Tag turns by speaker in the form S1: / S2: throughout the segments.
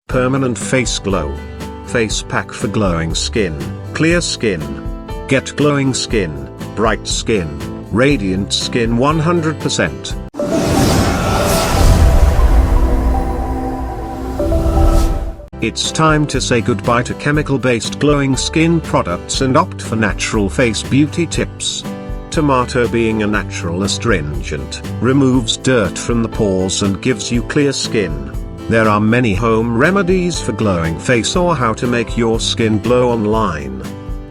S1: Permanent face glow. Face pack for glowing skin, clear skin. Get glowing skin, bright skin, radiant skin 100%. It's time to say goodbye to chemical-based glowing skin products and opt for natural face beauty tips. Tomato, being a natural astringent, removes dirt from the pores and gives you clear skin. There are many home remedies for glowing face or how to make your skin glow online.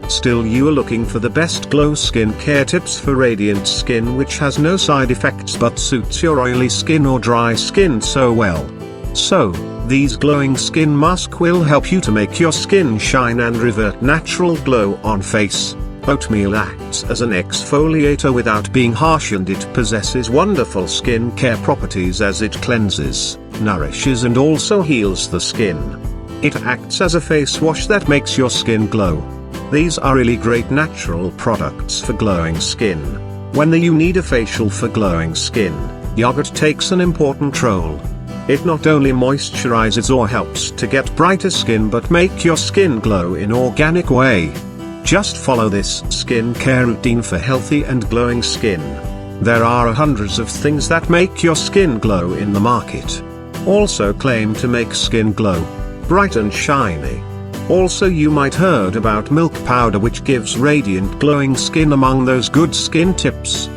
S1: Still, you are looking for the best glow skin care tips for radiant skin which has no side effects but suits your oily skin or dry skin so well. So, these glowing skin mask will help you to make your skin shine and revert natural glow on face. Oatmeal acts as an exfoliator without being harsh, and it possesses wonderful skin care properties as it cleanses, nourishes and also heals the skin. It acts as a face wash that makes your skin glow. These are really great natural products for glowing skin. When you need a facial for glowing skin, yogurt takes an important role. It not only moisturizes or helps to get brighter skin but make your skin glow in organic way. Just follow this skin care routine for healthy and glowing skin. There are hundreds of things that make your skin glow in the market. Also claim to make skin glow bright and shiny. Also, you might heard about milk powder which gives radiant glowing skin among those good skin tips.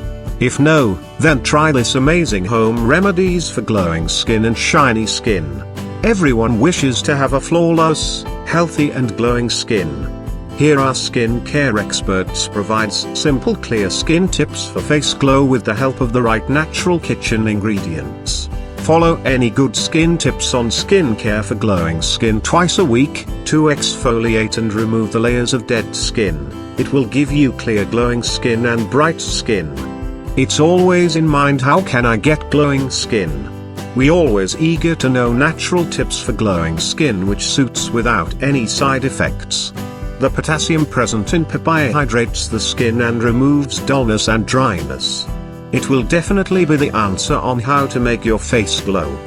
S1: If no, then try this amazing home remedies for glowing skin and shiny skin. Everyone wishes to have a flawless, healthy and glowing skin. Here our skin care experts provides simple clear skin tips for face glow with the help of the right natural kitchen ingredients. Follow any good skin tips on skin care for glowing skin twice a week. To exfoliate and remove the layers of dead skin, it will give you clear glowing skin and bright skin. It's always in mind, how can I get glowing skin? We always eager to know natural tips for glowing skin which suits without any side effects. The potassium present in papaya hydrates the skin and removes dullness and dryness. It will definitely be the answer on how to make your face glow.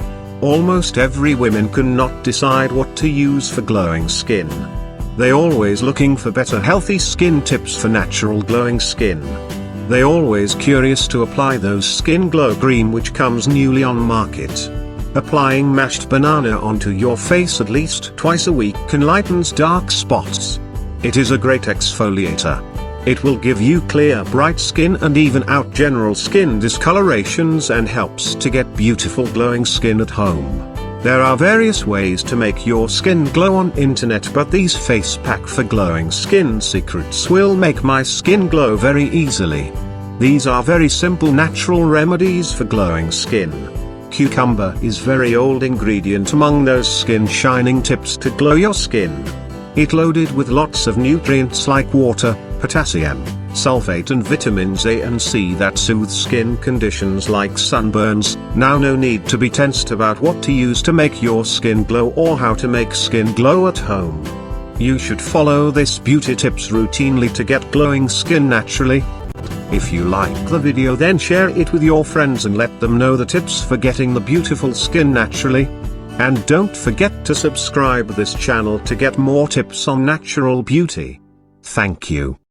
S1: Almost every woman cannot decide what to use for glowing skin. They always looking for better healthy skin tips for natural glowing skin. They always curious to apply those skin glow cream which comes newly on market. Applying mashed banana onto your face at least twice a week lightens dark spots. It is a great exfoliator. It will give you clear bright skin and even out general skin discolorations and helps to get beautiful glowing skin at home. There are various ways to make your skin glow on internet, but these face pack for glowing skin secrets will make my skin glow very easily. These are very simple natural remedies for glowing skin. Cucumber is very old ingredient among those skin shining tips to glow your skin. It loaded with lots of nutrients like water, potassium, sulfate and vitamins A and C that soothe skin conditions like sunburns. Now no need to be tensed about what to use to make your skin glow or how to make skin glow at home. You should follow this beauty tips routinely to get glowing skin naturally. If you like the video, then share it with your friends and let them know the tips for getting the beautiful skin naturally. And don't forget to subscribe this channel to get more tips on natural beauty. Thank you.